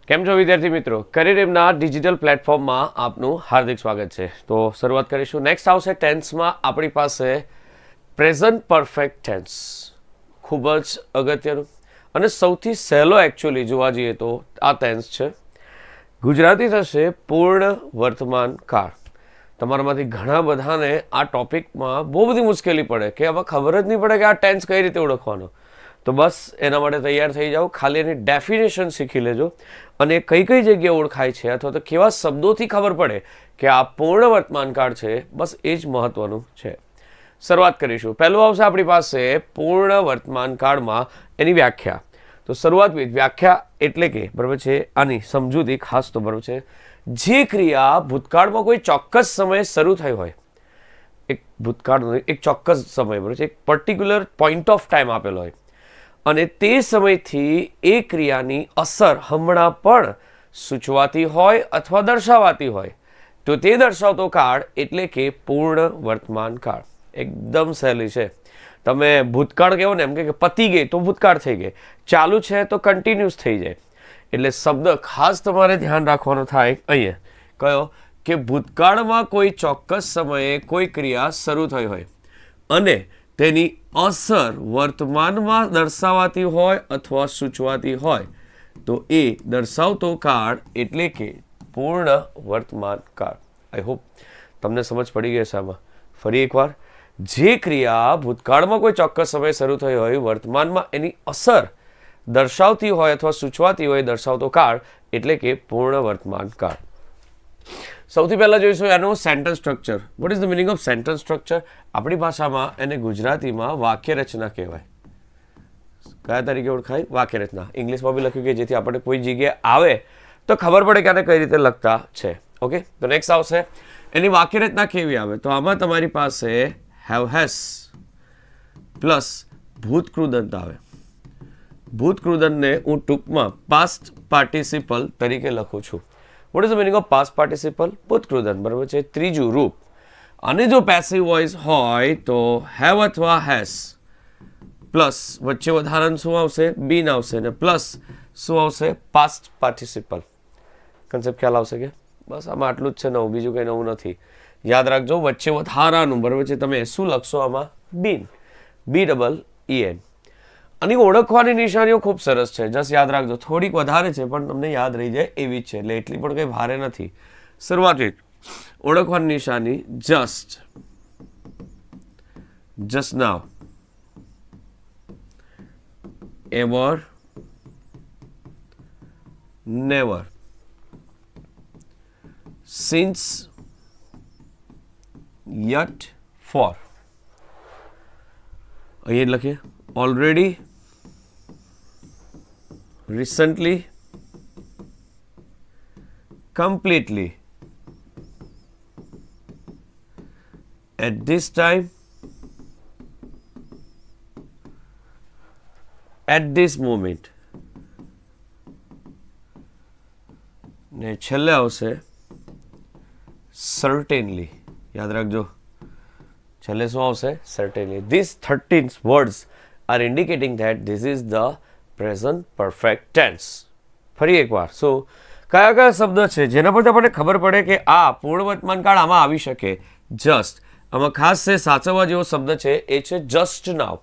કેમ છો વિદ્યાર્થી મિત્રો? કરિયર ડિજિટલ પ્લેટફોર્મમાં આપનું હાર્દિક સ્વાગત છે. તો શરૂઆત કરીશું. નેક્સ્ટ આવશે ટેન્સમાં આપણી પાસે પ્રેઝન્ટ પરફેક્ટ ટેન્સ. ખૂબ જ અગત્યનું અને સૌથી સહેલો એકચ્યુઅલી જોવા જઈએ તો આ ટેન્સ છે. ગુજરાતી થશે પૂર્ણ વર્તમાન કાળ. તમારામાંથી ઘણા બધાને આ ટોપિકમાં બહુ બધી મુશ્કેલી પડે કે આમાં ખબર જ નહીં પડે કે આ ટેન્સ કઈ રીતે ઓળખવાનો. તો બસ એના માટે તૈયાર થઈ જાઓ. ખાલી એની ડેફિનેશન શીખી લેજો અને કઈ કઈ જગ્યાએ ઓળખાય છે અથવા તો કેવા શબ્દોથી ખબર પડે કે આ પૂર્ણ વર્તમાન કાળ છે. બસ એ જ મહત્વનું છે. શરૂઆત કરીશું. પહેલું આવશે આપણી પાસે પૂર્ણ વર્તમાન કાળમાં એની વ્યાખ્યા. તો શરૂઆત વ્યાખ્યા એટલે કે બરાબર છે આની સમજૂતી ખાસ તો બરાબર છે જે ક્રિયા ભૂતકાળમાં કોઈ ચોક્કસ સમયે શરૂ થઈ હોય, એક ભૂતકાળનો એક ચોક્કસ સમય બરાબર છે, એક પર્ટિક્યુલર પોઈન્ટ ઓફ ટાઈમ આપેલો હોય અને તે સમયથી એ ક્રિયાની અસર હમણાં પણ સૂચવાતી હોય અથવા દર્શાવાતી હોય તો તે દર્શાવતો કાળ એટલે કે પૂર્ણ વર્તમાન કાળ. એકદમ સહેલી છે. તમે ભૂતકાળ કહેવો ને એમ કે પતી ગઈ તો ભૂતકાળ થઈ ગઈ, ચાલુ છે તો કન્ટિન્યુઅસ થઈ જાય. એટલે શબ્દ ખાસ તમારે ધ્યાન રાખવાનો થાય અહીંયા કયો કે ભૂતકાળમાં કોઈ ચોક્કસ સમયે કોઈ ક્રિયા શરૂ થઈ હોય અને તેની અસર વર્તમાનમાં દર્શાવાતી હોય અથવા સૂચવાતી હોય તો એ દર્શાવતો કાળ એટલે કે પૂર્ણ વર્તમાન કાળ. આઈ હોપ તમને સમજ પડી ગઈ છે આમાં. ફરી એકવાર, જે ક્રિયા ભૂતકાળમાં કોઈ ચોક્કસ સમયે શરૂ થઈ હોય, વર્તમાનમાં એની અસર દર્શાવતી હોય અથવા સૂચવાતી હોય દર્શાવતો કાળ એટલે કે પૂર્ણ વર્તમાન કાળ. સૌથી પહેલાં જોઈશું એનું sentence structure. Vote is the meaning of sentence structure? આપણી ભાષામાં એને ગુજરાતીમાં વાક્ય રચના કહેવાય. કયા તરીકે ઓળખાય? વાક્ય રચના. ઇંગ્લિશમાં બી લખ્યું કે જેથી આપણે કોઈ જગ્યાએ આવે તો ખબર પડે કે આને કઈ રીતે લખતા છે. ઓકે, તો નેક્સ્ટ આવશે એની વાક્ય રચના કેવી આવે. તો આમાં તમારી પાસે હેવ હેસ પ્લસ ભૂતકૃદંત આવે. ભૂતકૃદંતને હું ટૂંકમાં પાસ્ટ પાર્ટિસિપલ તરીકે લખું છું. What is the meaning of past participle? ભૂતકૃદંત બરાબર છે, ત્રીજું રૂપ. અને જો પેસિવ વોઇસ હોય તો હેવ અથવા હેસ પ્લસ વચ્ચે વધારાનું શું આવશે? બીન આવશે અને પ્લસ શું આવશે? Past participle. કન્સેપ્ટ ખ્યાલ આવશે કે? બસ આમાં આટલું જ છે નવું, બીજું કંઈ નવું નથી. યાદ રાખજો વચ્ચે વધારાનું બરાબર છે. તમે શું લખશો આમાં? બીન, BEEN. આની ઓળખવાની નિશાનીઓ ખૂબ સરસ છે. જસ્ટ યાદ રાખજો, થોડીક વધારે છે પણ તમને યાદ રહી જાય એવી જ છે, એટલે એટલી પણ કંઈ ભારે નથી. શરૂઆત ઓળખવાની નિશાની just, just now, ever, never, since, yet, for. અહીં લખીએ already, recently, completely, at this time, at this moment. ને છેલ્લે આવશે certainly. યાદ રાખજો છેલ્લે શું આવશે? certainly. These 13 words are indicating that this is the present perfect tense. ફરી એકવાર, સો કયા કયા શબ્દ છે જેના પરથી આપણને ખબર પડે કે આ પૂર્ણ વર્તમાન કાળ આમાં આવી શકે? જસ્ટ, આમાં ખાસ છે સાચવવા જેવો શબ્દ છે એ છે જસ્ટ નાવ.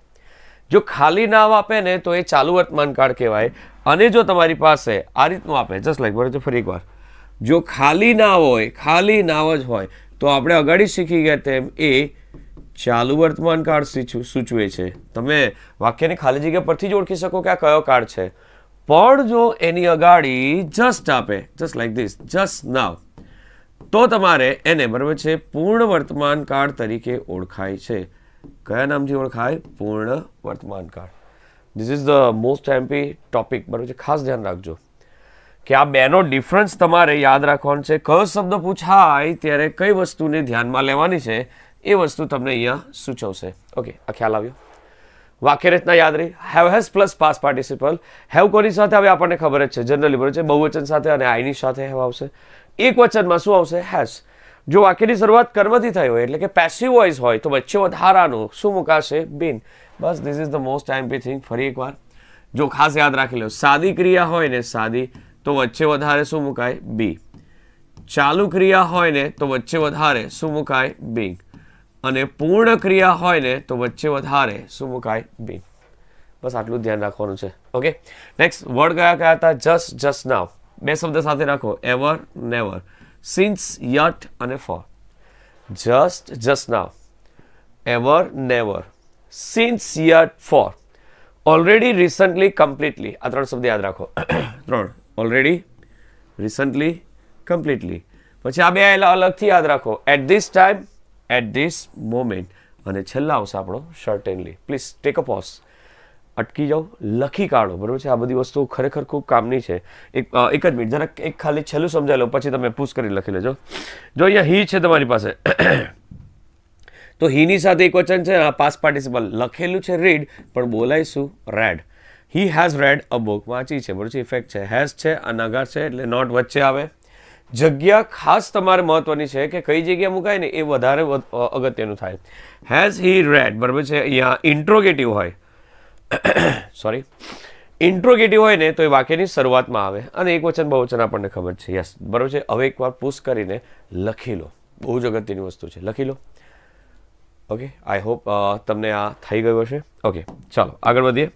જો ખાલી નાવ આપે ને તો એ ચાલુ વર્તમાન કાળ કહેવાય. અને જો તમારી પાસે આ રીતનું આપે જસ્ટ લાઈક બરાબર છે, ફરી એકવાર, જો ખાલી નાવ હોય, ખાલી નાવ જ હોય તો આપણે અગાડી શીખી ગયા તેમ એ ચાલુ વર્તમાન કાળ સૂચવે છે. તમે વાક્યની ખાલી જગ્યા પરથી જ ઓળખી શકો કે આ કયો કાળ છે. પણ જો એની અગાડી જસ્ટ આપે, જસ્ટ લાઈક ધીસ, જસ્ટ નાવ, તો તમારે એને બરાબર છે પૂર્ણ વર્તમાન કાળ તરીકે ઓળખાય છે. કયા નામથી ઓળખાય? પૂર્ણ વર્તમાન કાળ. This is the most MP topic બરાબર છે. ખાસ ધ્યાન રાખજો કે આ બેનો ડિફરન્સ તમારે યાદ રાખવાનો છે. કયો શબ્દ પૂછાય ત્યારે કઈ વસ્તુને ધ્યાનમાં લેવાની છે એ વસ્તુ તમને અહીંયા સૂચવશે. ઓકે, આ ખ્યાલ આવ્યો? વાક્ય રચના યાદ રહી. Have has plus past participle. Have કોની સાથે આવે આપણને ખબર જ છે, જનરલી બરાબર છે, બહુવચન સાથે અને આઈની સાથે હેવ આવશે. એક વચનમાં શું આવશે? હેસ. જો વાક્યની શરૂઆત કર્મથી થઈ હોય એટલે કે પેસિવ વોઇસ હોય તો વચ્ચે વધારાનું શું મુકાશે? બીન. બસ this is the most imp thing. ફરી એકવાર જો ખાસ યાદ રાખી લો, સાદી ક્રિયા હોય ને સાદી તો વચ્ચે વધારે શું મુકાય? બી. ચાલુ ક્રિયા હોય ને તો વચ્ચે વધારે શું મુકાય? બી. અને પૂર્ણ ક્રિયા હોય ને તો વચ્ચે વધારે શું મુકાય? બી. બસ આટલું ધ્યાન રાખવાનું છે. ઓકે, નેક્સ્ટ વર્ડ કયા કયા હતા? Just, just now. બે શબ્દ સાથે રાખો, એવર, નેવર, સિન્સ, યટ અને for. Just, just now, ever, never, since, yet, for, already, recently, completely. આ ત્રણ શબ્દ યાદ રાખો. ત્રણ, ઓલરેડી, રિસન્ટલી, કમ્પ્લીટલી. પછી આ બે અલગથી યાદ રાખો, at this time, at this moment, અને છેલ્લા આવશે આપણો certainly. Please take a pause, અટકી જાઓ, લખી કાઢો. બરાબર છે? આ બધી વસ્તુઓ ખરેખર ખૂબ કામની છે. એક જ મિનિટ, જરા એક ખાલી છેલ્લું સમજાવી લો, પછી તમે પુશ કરી લખી લેજો. જો અહીંયા હી છે તમારી પાસે, તો હીની સાથે એક વચન છે, પાસ્ટ પાર્ટિસિપલ લખેલું છે રીડ, પણ બોલાઈશું read. He has read a book, વાંચી છે. બરાબર છે? ઇફેક્ટ છે, હેઝ છે, અનાગાર છે, એટલે નોટ વચ્ચે આવે. જગ્યા ખાસ તમારે મહત્વની છે કે કઈ જગ્યા મુકાય ને એ વધારે અગત્યનું થાય. હેઝ હી રેડ, બરાબર છે? અહીંયા ઇન્ટ્રોગેટિવ હોય, સોરી, ઇન્ટ્રોગેટિવ હોય ને તો એ વાક્યની શરૂઆતમાં આવે, અને એક વચન બહુવચન આપણને ખબર છે. યસ, બરાબર છે? હવે એકવાર પુશ કરીને લખી લો, બહુ જ અગત્યની વસ્તુ છે, લખી લો. ઓકે, આઈ હોપ તમને આ થઈ ગયું હશે. ઓકે, ચાલો આગળ વધીએ.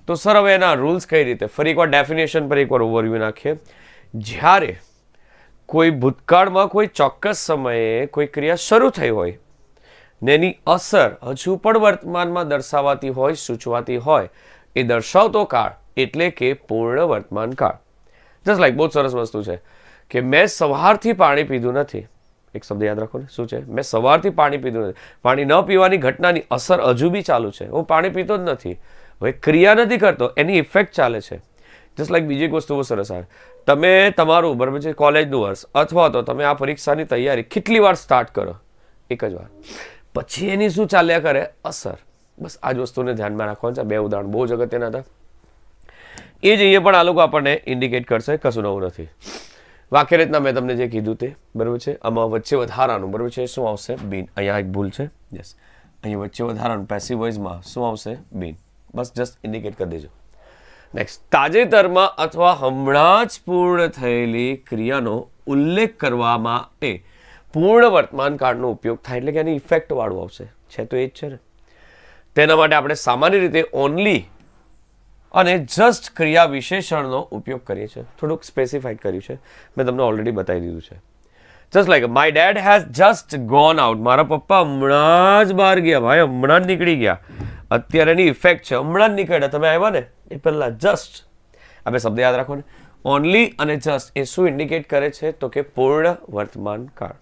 તો સર હવે એના રૂલ્સ કઈ રીતે, ફરી એકવાર ડેફિનેશન પર એકવાર ઓવરવ્યૂ નાખીએ. જ્યારે કોઈ ભૂતકાળમાં કોઈ ચોક્કસ સમયે કોઈ ક્રિયા શરૂ થઈ હોય ને એની અસર હજુ પણ વર્તમાનમાં દર્શાવાતી હોય, સૂચવાતી હોય, એ દર્શાવતો કાળ એટલે કે પૂર્ણ વર્તમાન કાળ. જસ્ટ લાઈક, બહુ સરસ વસ્તુ છે કે મેં સવારથી પાણી પીધું નથી. એક શબ્દ યાદ રાખો ને, શું છે? મેં સવારથી પાણી પીધું નથી. પાણી ન પીવાની ઘટનાની અસર હજુ બી ચાલુ છે, હું પાણી પીતો જ નથી. હવે ક્રિયા નથી કરતો, એની ઇફેક્ટ ચાલે છે. જસ્ટ લાઈક બીજી એક વસ્તુ બહુ સરસ આવે, તમે તમારું, બરાબર છે, કોલેજનું વર્ષ અથવા તો તમે આ પરીક્ષાની તૈયારી કેટલી વાર સ્ટાર્ટ કરો? એક જ વાર. પછી એની શું ચાલ્યા કરે? અસર. બસ આ જ વસ્તુને ધ્યાનમાં રાખવાનું છે. બે ઉદાહરણ બહુ જ અગત્યના હતા. એ જ અહીંયા પણ આ લોકો આપણને ઇન્ડિકેટ કરશે, કશું નવું નથી. વાક્ય રચના મેં તમને જે કીધું તે, બરાબર છે? આમાં વચ્ચે વધારાનું, બરાબર છે, શું આવશે? બીન. અહીંયા એક ભૂલ છે. યસ, અહીંયા વચ્ચે વધારાનું પેસિવ વોઇસમાં શું આવશે? બીન. બસ જસ્ટ ઇન્ડિકેટ કરી દેજો. નેક્સ્ટ, તાજેતરમાં અથવા હમણાં જ પૂર્ણ થયેલી ક્રિયાનો ઉલ્લેખ કરવામાં એ પૂર્ણ વર્તમાન કાળનો ઉપયોગ થાય, એટલે કે એની ઇફેક્ટ વાળું આવશે. છે તો એ જ છે ને. તેના માટે આપણે સામાન્ય રીતે ઓનલી અને જસ્ટ ક્રિયા વિશેષણનો ઉપયોગ કરીએ છીએ. થોડુંક સ્પેસિફાઈડ કર્યું છે, મેં તમને ઓલરેડી બતાવી દીધું છે. Just like, my dad has just gone out. મારા પપ્પા હમણાં જ બહાર ગયા, ભાઈ હમણાં જ નીકળી ગયા. અત્યારે એની ઇફેક્ટ છે, હમણાં જ નીકળ્યા, તમે આવ્યા ને એ પહેલા. જસ્ટ, આ બે શબ્દ યાદ રાખો ને, ઓનલી અને જસ્ટ. એ શું ઇન્ડિકેટ કરે છે? તો કે પૂર્ણ વર્તમાન કાળ.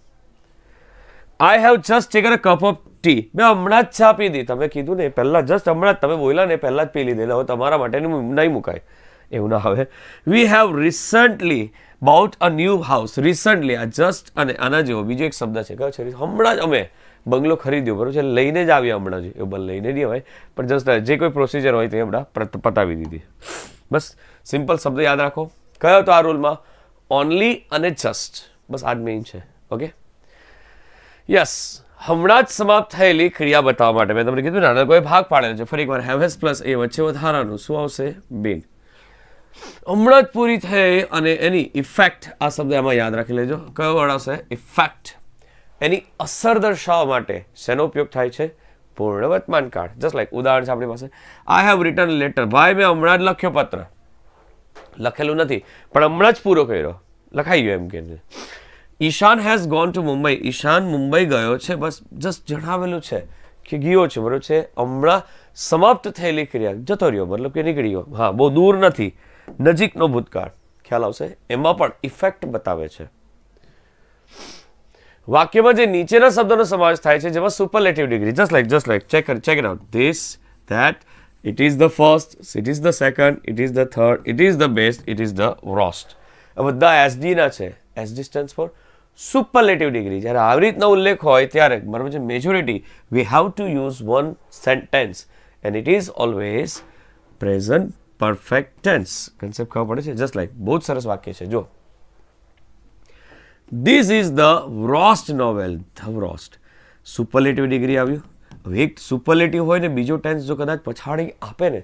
I have just taken a cup of T. મેં હમણાં જ ચા પીધી. તમે કીધું ને પહેલા, જસ્ટ હમણાં જ તમે બોલ્યા ને પહેલા જ પી લીધી, હવે તમારા માટે નહીં મુકાય, એવું ના હવે. We have recently about a new house. Recently, આ જસ્ટ અને આના જેવો બીજો એક શબ્દ છે, કયો છે? હમણાં જ અમે બંગલો ખરીદ્યો, બરાબર છે? લઈને જ આવ્યા હમણાં જ. એવું લઈને નહીં હોય, પણ જસ્ટ જે કોઈ પ્રોસિજર હોય તે હમણાં પતાવી દીધી. બસ સિમ્પલ શબ્દ યાદ રાખો. કયો તો આ રૂલમાં? ઓનલી અને જસ્ટ. બસ આ જ મેઇન છે. Okay, yes. હમણાં જ સમાપ્ત થયેલી ક્રિયા બતાવવા માટે મેં તમને કીધું ને, કોઈ ભાગ પાડેલો છે. ફરી એકવાર, હેવેસ પ્લસ એ વચ્ચે વધારાનું શું આવશે? બીન. હમણાં જ પૂરી થઈ અને એની ઇફેક્ટ, આ શબ્દ આમાં યાદ રાખી લેજો. કયો વર્ડ આવશે? ઇફેક્ટ. એની અસર દર્શાવવા માટે શેનો ઉપયોગ થાય છે? પૂર્ણ વર્તમાન કાળ. જસ્ટ લાઈક ઉદાહરણ છે આપણી પાસે, આઈ હેવ રિટન લેટર. ભાઈ મેં હમણાં જ લખ્યો પત્ર. લખેલું નથી પણ હમણાં જ પૂરો કર્યો, લખાઈ ગયો એમ કે. ઈશાન હેઝ ગોન ટુ મુંબઈ. ઈશાન મુંબઈ ગયો છે. બસ જસ્ટ જણાવેલું છે કે ગયો છે, બરોબર છે? હમણાં સમાપ્ત થયેલી ક્રિયા, જતો રહ્યો, મતલબ કે નીકળી ગયો. હા, બહુ દૂર નથી, નજીકનો ભૂતકાળ. ખ્યાલ આવશે? એમાં પણ ઇફેક્ટ બતાવે છે. વાક્યમાં જે નીચેના શબ્દોનો સમાવેશ થાય છે, જેમાં superlative degree, just like check it out. This, that, it is the first, it is the second, it is the third, it is the best, it is the worst. આ બધા એસડી ના છે. SD stands for superlative degree. જ્યારે આવી રીતના ઉલ્લેખ હોય ત્યારે, બરાબર છે, majority we have to use one sentence and it is always present perfect tense. Concept ખબર પડે છે? જસ્ટ લાઈક, બહુ જ સરસ વાક્ય છે. જો, this is the worst novel. The worst. Superlative degree આવ્યું. હવે એક સુપરલેટિવ હોય ને બીજો ટેન્સ જો કદાચ પછાડી આપે ને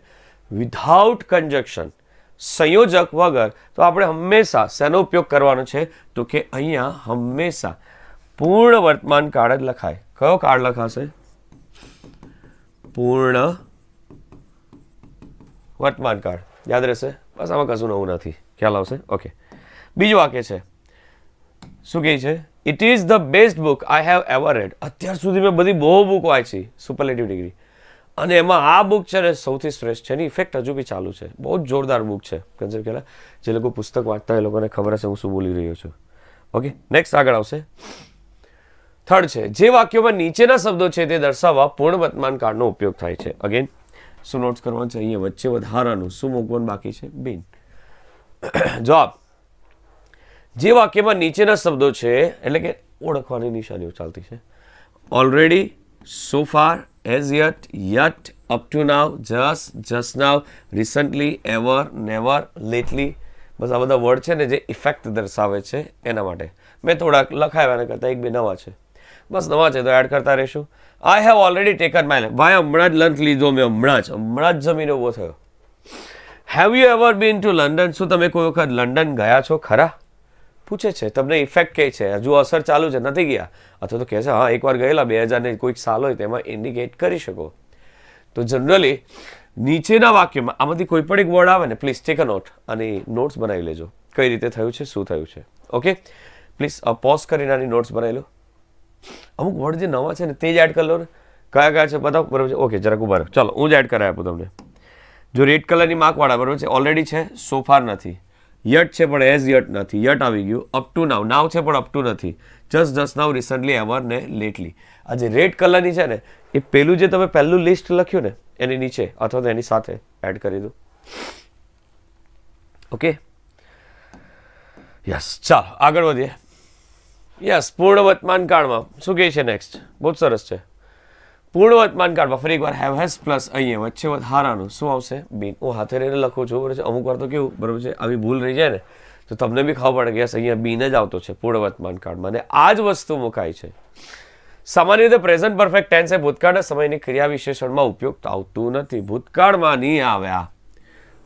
વિધાઉટ કન્જક્શન, સંયોજક વગર તો આપણે હંમેશા શેનો ઉપયોગ કરવાનો છે તો કે અહીંયા હંમેશા પૂર્ણ વર્તમાન કાળ જ લખાય. કયો કાળ લખાશે? પૂર્ણ વર્તમાન કાળ. યાદ રહેશે? બસ આમાં કશું નવું નથી, ખ્યાલ આવશે. ઓકે, બીજું વાક્ય છે, શું કહે છે? It is the best book I have ever red. અત્યાર સુધી મેં બધી બહુ બુક વાંચી, સુપરલેટિવ ડિગ્રી, અને એમાં આ બુક છે ને સૌથી શ્રેષ્ઠ છે. એની ઇફેક્ટ હજુ બી ચાલુ છે. બહુ જ જોરદાર બુક છે. કન્સેપ્ટ કહેલા જે લોકો પુસ્તક વાંચતા એ લોકોને ખબર હશે હું શું બોલી રહ્યો છું. ઓકે, નેક્સ્ટ આગળ આવશે. થર્ડ છે, જે વાક્યોમાં નીચેના શબ્દો છે તે દર્શાવવા પૂર્ણ વર્તમાન કાળનો ઉપયોગ થાય છે. અગેન શું નોટ્સ કરવાનું છે? અહીંયા વચ્ચે વધારાનું શું મૂકવાનું બાકી છે? બીન. જવાબ, જે વાક્યમાં નીચેના શબ્દો છે એટલે કે ઓળખવાની નિશાનીઓ ચાલતી છે. Already, so far, as yet, yet, up to now, just now, recently, ever, never, lately. બસ આ બધા વર્ડ છે ને જે ઇફેક્ટ દર્શાવે છે એના માટે મેં થોડાક લખાવ્યા એના કરતાં એક બે નવા છે. બસ નવા છે તો એડ કરતા રહીશું. I have already taken my life. ભાઈ હમણાં જ લંચ લીધો મેં, હમણાં જ જમીને ઊભો થયો. Have you ever bin two London? શું તમે કોઈ વખત લંડન ગયા છો ખરા? પૂછે છે. તમને ઇફેક્ટ કહે છે, હજુ અસર ચાલુ છે, નથી ગયા, અથવા તો કહે છે હા એકવાર ગયેલા 2000 કોઈક સાલ હોય તેમાં ઇન્ડિકેટ કરી શકો. તો જનરલી નીચેના વાક્યમાં આમાંથી કોઈ પણ એક વર્ડ આવે ને પ્લીઝ ટેક અ નોટ અને નોટ્સ બનાવી લેજો કઈ રીતે થયું છે, શું થયું છે. ઓકે, પ્લીઝ પોઝ કરીને આની નોટ્સ બનાવી લો. અમુક વર્ડ જે નવા છે ને તે જ એડ કરી લો ને. કયા કયા છે બતાવો, બરાબર છે? ઓકે, જરાક ઉભા રહો. ચાલો હું જ એડ કરાવી આપું તમને. જો રેડ કલરની માર્કવાળા બરાબર છે, ઓલરેડી છે, સોફાર નથી, યટ છે પણ એઝ યટ નથી, યટ આવી ગયું, અપ ટુ નાવ, નાવ છે પણ અપ ટુ નથી, જસ્ટ નાવ, રિસન્ટલી, એવર ને લેટલી. આ જે રેડ કલરની છે ને એ પેલું જે તમે પહેલું લિસ્ટ લખ્યું ને એની નીચે અથવા તો એની સાથે એડ કરી દો. ઓકે, યસ, ચાલો આગળ વધીએ. યસ, પૂર્ણ વર્તમાન કાળમાં શું કહે છે નેક્સ્ટ? બહુ જ સરસ છે. પૂર્ણ વર્તમાન કાળમાં ફરી એકવાર હેવ હેઝ પ્લસ અહીંયા વચ્ચે વધારાનું શું આવશે? બીન. હું હાથે રહીને લખું છું બરાબર છે. અમુક વાર તો કેવું બરાબર છે આવી ભૂલ રહી જાય ને તો તમને બી ખબર પડે કે યસ અહીંયા બીન જ આવતો છે પૂર્ણ વર્તમાન કાળમાં, અને આ જ વસ્તુ મુકાય છે. સામાન્ય રીતે પ્રેઝન્ટ પરફેક્ટ ટેન્સ એ ભૂતકાળના સમયની ક્રિયા વિશેષણમાં ઉપયોગ આવતું નથી. ભૂતકાળમાં નહીં આવે આ,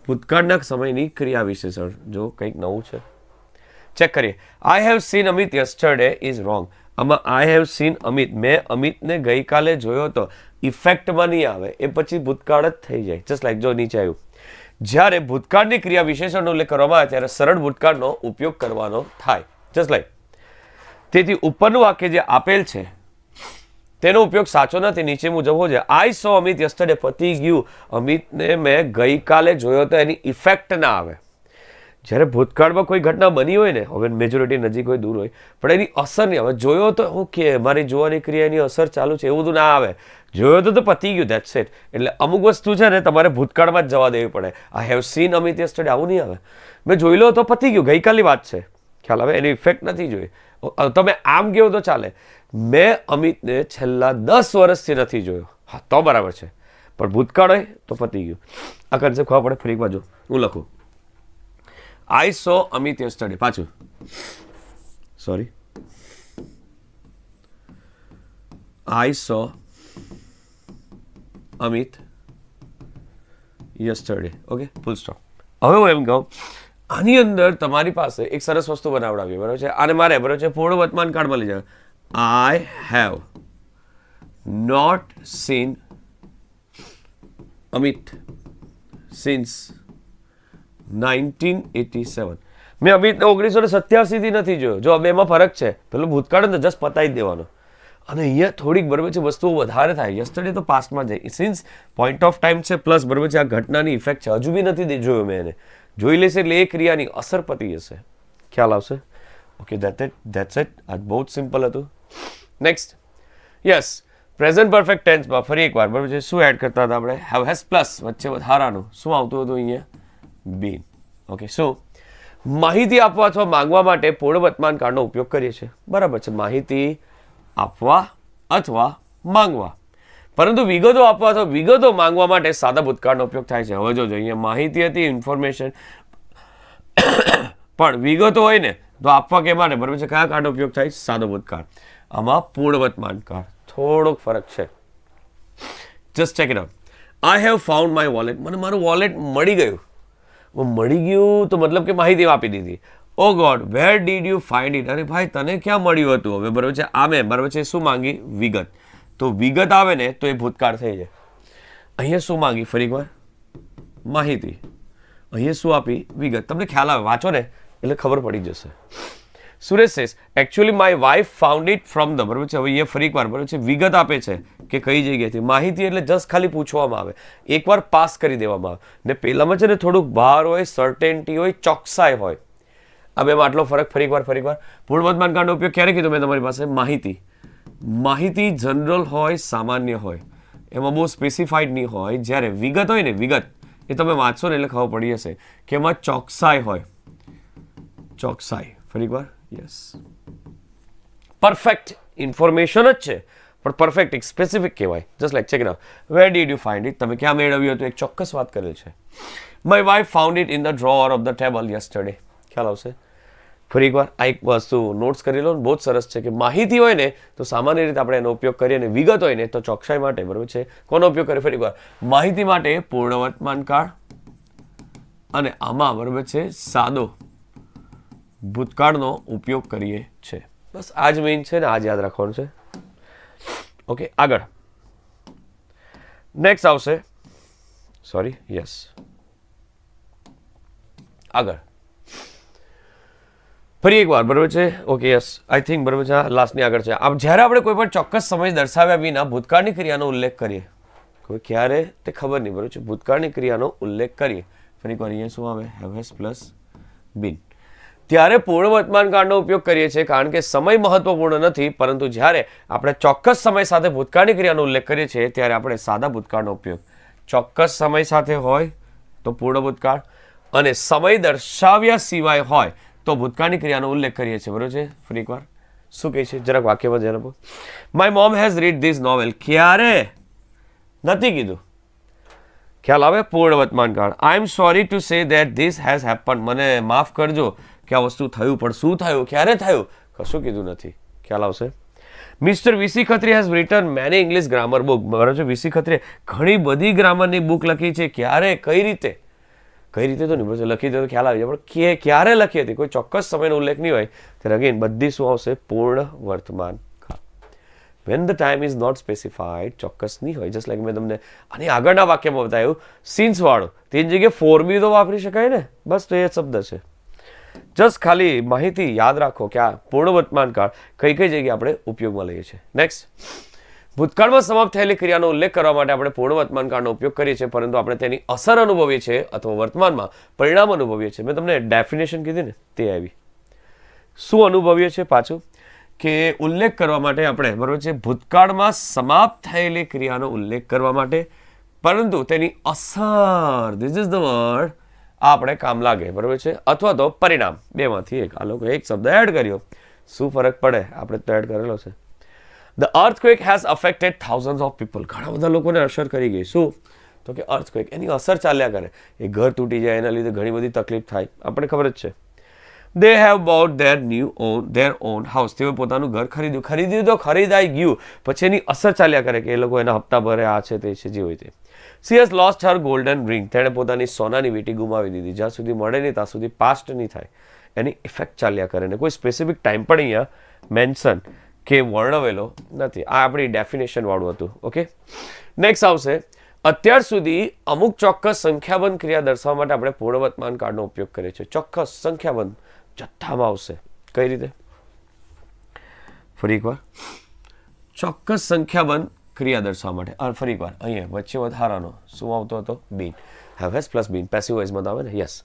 ભૂતકાળના સમયની ક્રિયા વિશેષણ. જો કંઈક નવું છે ચેક કરીએ. I have seen Amit yesterday is wrong. આમાં આઈ હેવ સીન અમિત, મેં અમિતને ગઈકાલે જોયો તો ઇફેક્ટમાં નહીં આવે, એ પછી ભૂતકાળ જ થઈ જાય. જસ્ટ લાઈક જો નીચે આવ્યું, જ્યારે ભૂતકાળની ક્રિયા વિશેષણનો ઉલ્લેખ કરવામાં આવે ત્યારે સરળ ભૂતકાળનો ઉપયોગ કરવાનો થાય. જસ્ટ લાઈક, તેથી ઉપરનું વાક્ય જે આપેલ છે તેનો ઉપયોગ સાચો નથી. નીચે મુજબ હોય છે. આઈ સો અમિત યસ્ટરડે, પતી ગયું, અમિતને મેં ગઈકાલે જોયો તો એની ઇફેક્ટ ના આવે. જ્યારે ભૂતકાળમાં કોઈ ઘટના બની હોય ને, હવે મેજોરિટી નજીક હોય દૂર હોય, પણ એની અસર નહીં આવે. જોયો તો ઓકે મારી જોવાની ક્રિયાની અસર ચાલુ છે એવું બધું ના આવે. જોયો તો પતી ગયું, ધેટ્સ ઇટ. એટલે અમુક વસ્તુ છે ને તમારે ભૂતકાળમાં જ જવા દેવી પડે. I have seen Amit yesterday આવું નહીં આવે. મેં જોઈ લો તો પતી ગયું, ગઈકાલની વાત છે, ખ્યાલ આવે? એની ઇફેક્ટ નથી જોઈ. તમે આમ કહો તો ચાલે, મેં અમિતને છેલ્લા 10 વર્ષથી નથી જોયો. હા તો બરાબર છે, પણ ભૂતકાળ હોય તો પતી ગયું. આ કન્સેપ્ટ ખબર પડે. ફરી એક બાજુ હું લખું, આઈ સો અમિત યસ્ટરડે, પાછું sorry, I saw Amit yesterday. Okay, full stop. હવે હું એમ કહું, આની અંદર તમારી પાસે એક સરસ વસ્તુ બનાવડાવી બરાબર છે. આને મારે બરાબર છે પૂર્ણ વર્તમાન કાળમાં લઈ જાય. I have not seen Amit since 1987. મેં અમિતને 1987 થી નથી જોયો. જો બેમાં ફરક છે, પેલો ભૂતકાળ ને જસ્ટ પતાવી જ દેવાનો, અને અહીંયા થોડીક બરાબર છે વસ્તુઓ વધારે થાય. યસ્ટરડે તો પાસ્ટમાં જાય, સિન્સ પોઈન્ટ ઓફ ટાઈમ છે, પ્લસ બરાબર છે આ ઘટનાની ઇફેક્ટ છે. હજુ બી નથી જોયો મેં એને. જોઈ લેશે એટલે એ ક્રિયાની અસર પતી જશે, ખ્યાલ આવશે? Okay, that's it. આ બહુ જ સિમ્પલ હતું. નેક્સ્ટ, યસ, પ્રેઝન્ટ પરફેક્ટ ટેન્સમાં ફરી એકવાર બરાબર છે શું એડ કરતા હતા આપણે? હેવ હેઝ પ્લસ વચ્ચે વધારાનું શું આવતું હતું અહીંયા? બીન. ઓકે, શું માહિતી આપવા અથવા માંગવા માટે પૂર્ણ વર્તમાન કાળનો ઉપયોગ કરીએ છીએ. બરાબર છે, માહિતી આપવા અથવા માંગવા, પરંતુ વિગતો આપવા અથવા વિગતો માંગવા માટે સાદા ભૂતકાળનો ઉપયોગ થાય છે. હવે જોજો અહીંયા માહિતી હતી, ઇન્ફોર્મેશન, પણ વિગતો હોય ને તો આપવા કે માટે બરાબર છે કયા કાળનો ઉપયોગ થાય? સાદો ભૂતકાળ. આમાં પૂર્ણ વર્તમાન કાળ થોડોક ફરક છે. Just check it out. I have found my wallet. મને મારું વોલેટ મળી ગયું. મળી ગયું તો મતલબ કે માહિતી આપી દીધી. O God where did you find it? અરે ભાઈ તને ક્યાં મળ્યું હતું? હવે બરાબર છે આ મેં બરાબર છે શું માંગી? વિગત. તો વિગત આવે ને તો એ ભૂતકાળ થઈ જાય. અહીંયા શું માંગી? ફરી એકવાર માહિતી. અહીંયા શું આપી? વિગત. તમને ખ્યાલ આવે વાંચો ને એટલે ખબર પડી જશે. Suresh cess actually my wife found it from the, બરાબર છે. હવે અહીંયા ફરી એકવાર બરાબર છે વિગત આપે છે કે કઈ જગ્યાએથી. માહિતી એટલે જસ્ટ ખાલી પૂછવામાં આવે, એકવાર પાસ કરી દેવામાં આવે. ને પહેલામાં છે ને થોડુંક ભાર હોય, સર્ટેનિટી હોય, ચોકસાઈ હોય. આ બેમાં આટલો ફરક. ફરી એકવાર પૂર્ણ વર્તમાન કાળનો ઉપયોગ ક્યારે કીધો મેં તમારી પાસે? માહિતી. માહિતી જનરલ હોય, સામાન્ય હોય, એમાં બહુ સ્પેસિફાઈડ નહીં હોય. જ્યારે વિગત હોય ને વિગત એ તમે વાંચશો ને એટલે ખબર પડી જશે કે એમાં ચોકસાઈ હોય. ચોકસાઈ. ફરી એકવાર યસ. પરફેક્ટ ઇન્ફોર્મેશન જ છે પણ પરફેક્ટ એક સ્પેસિફિક કહેવાય. Just like check it out. Wear did you find it? તમે ક્યાં મેળવ્યું હતું? એક ચોક્કસ વાત કરેલ છે. My wife found it in the drawer of the table yesterday. ખ્યાલ આવશે. ફરી એકવાર આ એક વસ્તુ નોટ્સ કરી લો. બહુ જ સરસ છે કે માહિતી હોય ને તો સામાન્ય રીતે આપણે એનો ઉપયોગ કરીએ અને વિગત હોય ને તો ચોકસાઈ માટે, બરાબર છે. કોનો ઉપયોગ કરીએ? ફરી એકવાર માહિતી માટે પૂર્ણ વર્તમાન કાળ અને આમાં બરાબર છે સાદો ભૂતકાળનો ઉપયોગ કરીએ છે. બસ આ જ મેઇન છે ને આ જ યાદ રાખવાનું છે. ઓકે આગળ નેક્સ્ટ આવશે. સોરી યસ આગળ ફરી એકવાર બરાબર છે. ઓકે યસ આઈ થિંક બરાબર છે લાસ્ટની આગળ છે. જ્યારે આપણે કોઈ પણ ચોક્કસ સમય દર્શાવ્યા વિના ભૂતકાળની ક્રિયાનો ઉલ્લેખ કરીએ, કોઈ ક્યારે તે ખબર નહીં બરાબર છે, ભૂતકાળની ક્રિયાનો ઉલ્લેખ કરીએ. ફરી એકવાર અહીંયા શું આવે? હેવ હેઝ પ્લસ બીન. ત્યારે પૂર્ણ વર્તમાન કાળનો ઉપયોગ કરીએ છીએ કારણ કે સમય મહત્વપૂર્ણ નથી, પરંતુ જ્યારે આપણે ચોક્કસ સમય સાથે ભૂતકાળની ક્રિયાનો ઉલ્લેખ કરીએ છીએ ત્યારે આપણે સાદા ભૂતકાળનો ઉપયોગ. ચોક્કસ સમય સાથે હોય તો પૂર્ણ ભૂતકાળ અને સમય દર્શાવ્યા સિવાય હોય તો ભૂતકાળની ક્રિયાનો ઉલ્લેખ કરીએ છીએ. બરોબર છે. ફરી એકવાર શું કહે છે જરાક વાક્યમાં ધ્યાન આપો. My mom has read this novel. ક્યારે નથી કીધું. ખ્યાલ આવે? પૂર્ણ વર્તમાન કાળ. I am sorry to say that this has happen. મને માફ કરજો કે આ વસ્તુ થયું, પણ શું થયું, ક્યારે થયું, કશું કીધું નથી. ખ્યાલ આવશે? Mister VC Khatri has return many English grammar book. બરાબર છે. વીસી ખત્રીએ ઘણી બધી ગ્રામરની બુક લખી છે. ક્યારે, કઈ રીતે? કઈ રીતે તો નહીં લખી તો ખ્યાલ આવી જાય, પણ ક્યારે લખી હતી કોઈ ચોક્કસ સમયનો ઉલ્લેખ નહીં હોય ત્યારે અગેન બધી શું આવશે? પૂર્ણ વર્તમાન કાળ. When the time is not specified, ચોક્કસ નહીં હોય. જસ્ટ લાઈક મેં તમને આની આગળના વાક્યમાં બતાવ્યું સિન્સ વાળું, તેની જગ્યાએ ફોર બી તો વાપરી શકાય ને. બસ તો એ શબ્દ છે. જસ્ટ ખાલી માહિતી યાદ રાખો કે આ પૂર્ણ વર્તમાન કાળ કઈ કઈ જગ્યાએ આપણે ઉપયોગમાં લઈએ છીએ. નેક્સ્ટ, ભૂતકાળમાં સમાપ્ત થયેલી ક્રિયાનો ઉલ્લેખ કરવા માટે આપણે પૂર્ણ વર્તમાન કાળનો ઉપયોગ કરીએ છીએ, પરંતુ આપણે તેની અસર અનુભવીએ છીએ અથવા વર્તમાનમાં પરિણામ અનુભવીએ છીએ. મેં તમને ડેફિનેશન કીધી ને તે આવી. શું અનુભવીએ છીએ? પાછું કે ઉલ્લેખ કરવા માટે આપણે બરાબર છે ભૂતકાળમાં સમાપ્ત થયેલી ક્રિયાનો ઉલ્લેખ કરવા માટે, પરંતુ તેની અસર, ધીસ ઇઝ ધ વર્ડ, આપણે કામ લાગે. બરાબર છે. અથવા તો પરિણામ, બેમાંથી એક. આ લોકો એક શબ્દ એડ કર્યો, શું ફરક પડે? આપણે તો એડ કરેલો છે. The earthquake has affected thousands of people. ઘણા બધા લોકોને અસર કરી ગઈ. શું? તો કે earthquake એની અસર ચાલ્યા કરે. એ ઘર તૂટી જાય એના લીધે ઘણી બધી તકલીફ થાય, આપણે ખબર જ છે. They have bought their own house. તેઓ પોતાનું ઘર ખરીદ્યું તો ખરીદાઈ ગયું, પછી એની અસર ચાલ્યા કરે કે એ લોકો એના હપ્તા ભરે, આ છે તે છે, જે હોય તે. She has lost her golden ring. તેણે પોતાની સોનાની વીંટી ગુમાવી દીધી. જ્યાં સુધી મળે નહીં ત્યાં સુધી પાસ્ટ નહીં થાય, એની ઇફેક્ટ ચાલ્યા કરે. ને કોઈ સ્પેસિફિક ટાઈમ પણ અહીંયા મેન્શન કે વર્ણવેલો નથી. આ આપણી ડેફિનેશન વાળું હતું. ઓકે. નેક્સ્ટ આવશે, અત્યાર સુધી અમુક ચોક્કસ સંખ્યાબંધ ક્રિયા દર્શાવવા માટે આપણે પૂર્ણ વર્તમાન કાળનો ઉપયોગ કરીએ છીએ. ચોક્કસ સંખ્યાબંધ જથ્થામાં આવશે. કઈ રીતે? ફરી એકવાર, ચોક્કસ સંખ્યાબંધ ક્રિયા દર્શાવવા માટે. ફરી એકવાર અહીંયા વચ્ચે વધારાનો શું આવતો હતો? Been. Have has plus been passive વોઇસમાં આવે ને. Yes.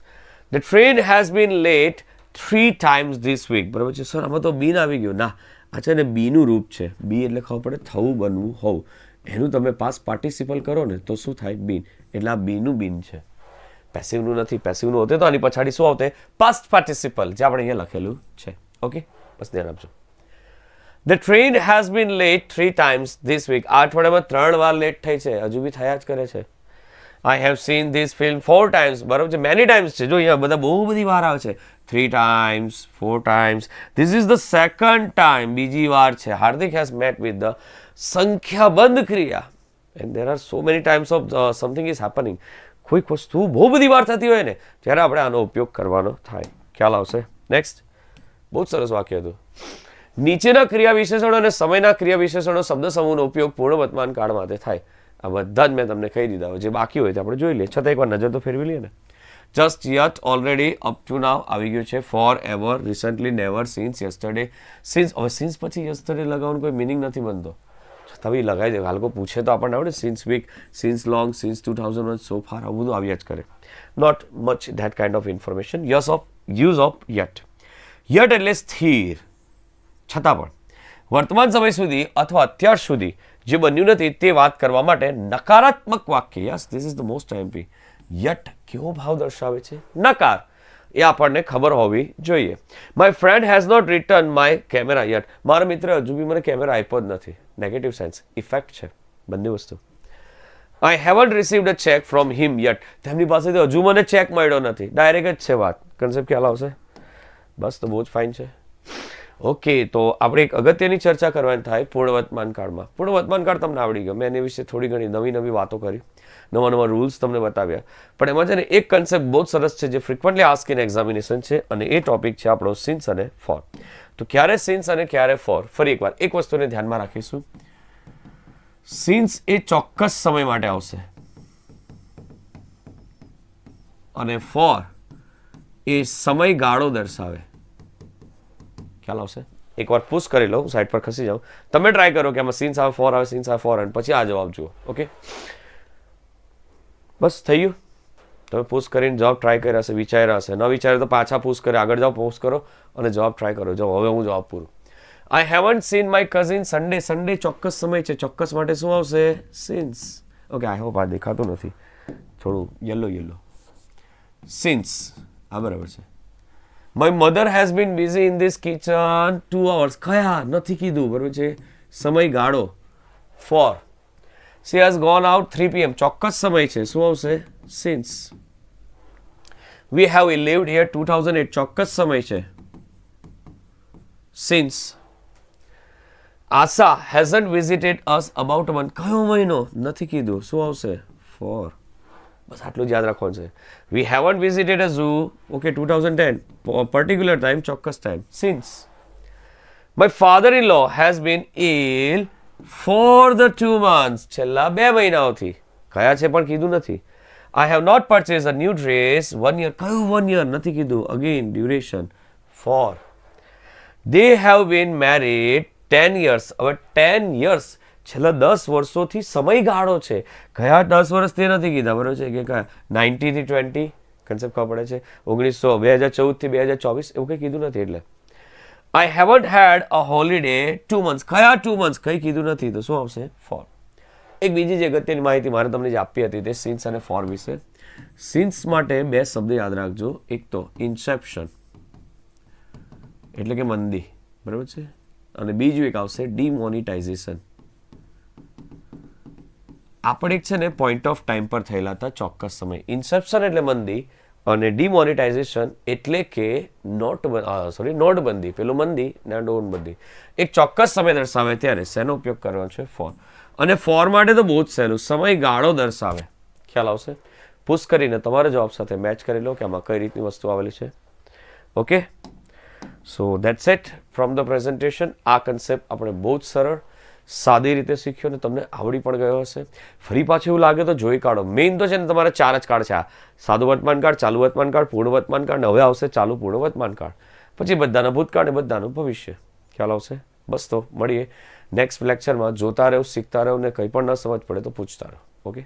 The train has been late 3 times this week. બરાબર છે સર, આમાં તો બીન આવી ગયું. ના, આ છે ને બીનું રૂપ છે. બી એટલે ખબર પડે થવું, બનવું, હોવું. એનું તમે પાસ્ટ પાર્ટિસિપલ કરો ને તો શું થાય? બીન. એટલે આ બીનું બીન છે, પેસિવનું નથી. પેસિવનું હોતે તો આની પછાડી શું આવતે? પાસ્ટ પાર્ટિસિપલ, જે આપણે અહીંયા લખેલું છે. ઓકે, બસ ધ્યાન આપજો. The train has been late 3 times this week. આ અઠવાડિયામાં 3 વાર લેટ થઈ છે, હજુ બી થયા જ કરે છે. I have seen this film 4 times. બરાબર છે, મેની ટાઈમ્સ છે. જો અહીંયા બધા બહુ બધી વાર આવે છે. 3 times, 4 times. This is the second time. બીજી વાર છે. હાર્દિક has met with the સંખ્યાબંધ ક્રિયા. And there are so many times of something is happening. કોઈક વસ્તુ બહુ બધી વાર થતી હોય ને ત્યારે આપણે આનો ઉપયોગ કરવાનો થાય. ખ્યાલ આવશે? નેક્સ્ટ, બહુ સરસ વાક્ય હતું. નીચેના ક્રિયા વિશેષણો અને સમયના ક્રિયા વિશેષણો શબ્દ સમૂહનો ઉપયોગ પૂર્ણ વર્તમાન કાળ માટે થાય. આ બધા જ મેં તમને કહી દીધા હોય. જે બાકી હોય તે આપણે જોઈ લઈએ. છતાં એકવાર નજર તો ફેરવી લઈએ ને. Just yet, already, up to now આવી ગયું છે. For ever, recently, never, since, yesterday. Since, હવે સિન્સ પછી યસ્ટરડે લગાવવાનો કોઈ મિનિંગ નથી બનતો. છતાં બી લગાવી દે. લોકો પૂછે તો આપણને આવડે. Since week, since long, since 2001, so far, આવું બધું આવ્યા જ કરે. Not much that kind of information. Use of yet. Yet એટલે સ્થિર, છતાં પણ વર્તમાન સમય સુધી અથવા અત્યાર સુધી જે બન્યું નથી તે વાત કરવા માટે નકારાત્મક વાક્ય. Yes, this is the most IMP. Yet કેવો ભાવ દર્શાવે છે? નકાર. એ આપણને ખબર હોવી જોઈએ. My friend has not return my camera yet. મારા મિત્ર હજુ બી મને કેમેરા આપ્યો જ નથી. નેગેટિવ સેન્સ, ઇફેક્ટ છે બંને વસ્તુ. I haven't received a cheque from him yet. તેમની પાસેથી હજુ મને ચેક મળ્યો નથી. ડાયરેક્ટ જ છે વાત. કન્સેપ્ટ ખ્યાલ આવશે? બસ, તો બહુ જ ફાઇન છે. ઓકે, તો આપણે એક અગત્યની ચર્ચા કરવાની થાય પૂર્ણ વર્તમાન કાળમાં. પૂર્ણ વર્તમાન કાળ તમને આવડી ગયો. મેં એની વિશે થોડી ઘણી નવી વાતો કરી, નવા રૂલ્સ તમને બતાવ્યા. પણ એમાં છે ને એક કન્સેપ્ટ બહુ સરસ છે જે ફ્રિકવન્ટલી આસ્ક ઇન એક્ઝામિનેશન છે, અને એ ટોપિક છે આપણો સિન્સ અને ફોર. તો ક્યારે સિન્સ અને ક્યારે ફોર? ફરી એકવાર એક વસ્તુને ધ્યાનમાં રાખીશું. સિન્સ એ ચોક્કસ સમય માટે આવશે અને ફોર એ સમયગાળો દર્શાવે. ખ્યાલ આવશે? એકવાર પુશ કરી લો, સાઈડ પર ખસી જાઓ. તમે ટ્રાય કરો કે આમાં સિન્સ આવે, ફોર આવે, સિન્સ આવે, ફોર, અને પછી આ જવાબ જુઓ. ઓકે, બસ થઈ ગયું. તમે પુશ કરીને જવાબ ટ્રાય કર્યા હશે, વિચાર્યા હશે. ન વિચાર્યો તો પાછા પુશ કરે, આગળ જાઓ, પુશ કરો અને જવાબ ટ્રાય કરો. જો હવે હું જવાબ પૂરું. I haven't seen my cousin Sunday. Sunday ચોક્કસ સમય છે. ચોક્કસ માટે શું આવશે? સિન્સ. ઓકે, આઈ હોપ આ દેખાતું નથી, થોડું યલો. સિન્સ, હા બરાબર છે. My mother has been busy in this kitchen 2 hours. કયા નથી કીધું, બરાબર છે. સમયગાળો for. She has gone out 3 PM. ચોક્કસ સમય છે. શું આવશે? Since. We have lived here 2008. ચોક્કસ સમય છે. Since. Asha hasn't visited us about a month. કયો મહિનો નથી કીધું. શું આવશે? ફોર. બસ આટલું જ યાદ રાખવાનું છે. We haven't visited a zoo. Okay, 2010. Particular time, ચોક્કસ time. Since. My father in law has been ill for the 2 months. છેલ્લા 2 મહિનાઓથી. કયા છે પણ કીધું નથી. I have not purchase a new dress 1 year. કયું 1 year નથી કીધું. Again duration. For. They have been married 10 years. હવે 10 years છેલ્લા 10 વર્ષોથી સમયગાળો છે. કયા 10 વર્ષ તે નથી કીધા, બરોબર છે. કે કયા 90 થી 20 કન્સેપ્ટ ખબર પડે છે. 2014 થી 2024 એવું કંઈ કીધું નથી. એટલે I haven't had a holiday 2 months. કયા 2 months કંઈ કીધું નથી. તો શું આવશે? ફોર. એક બીજી જે અગત્યની માહિતી મારે તમને જે આપી હતી તે સિન્સ અને ફોર વિશે. સિન્સ માટે 2 શબ્દ યાદ રાખજો. એક તો ઇન્સેપ્શન એટલે કે મંદી, બરાબર છે. અને બીજું એક આવશે ડિમોનિટાઇઝેશન. આપણે એક છે ને પોઈન્ટ ઓફ ટાઈમ પર થયેલા હતા, ચોક્કસ સમય. ઇન્સેપ્શન એટલે મંદી અને ડિમોનિટાઇઝેશન એટલે કે નોટબંધી. પેલું મંદી ને નોટબંધી એક ચોક્કસ સમય દર્શાવે ત્યારે શેનો ઉપયોગ કરવાનો છે? ફોર. અને ફોર માટે તો બહુ જ સહેલું, સમયગાળો દર્શાવે. ખ્યાલ આવશે? પુશ કરીને તમારા જવાબ સાથે મેચ કરી લો કે આમાં કઈ રીતની વસ્તુ આવેલી છે. Okay, so that's it from the presentation. આ કન્સેપ્ટ આપણે બહુ જ સરળ સાદી રીતે શીખ્યો ને તમને આવડી પણ ગયો હશે. ફરી પાછું એવું લાગે તો જોઈ કાઢો. મેઇન તો છે ને તમારા 4 જ કાળ છે. આ સાદું વર્તમાન કાળ, ચાલુ વર્તમાન કાળ, પૂર્ણ વર્તમાન કાળ, ને હવે આવશે ચાલુ પૂર્ણ વર્તમાન કાળ. પછી બધાના ભૂતકાળ ને બધાનું ભવિષ્ય. ખ્યાલ આવશે? બસ તો મળીએ નેક્સ્ટ લેક્ચરમાં. જોતા રહો, શીખતા રહો, ને કંઈ પણ ન સમજ પડે તો પૂછતા રહો. ઓકે.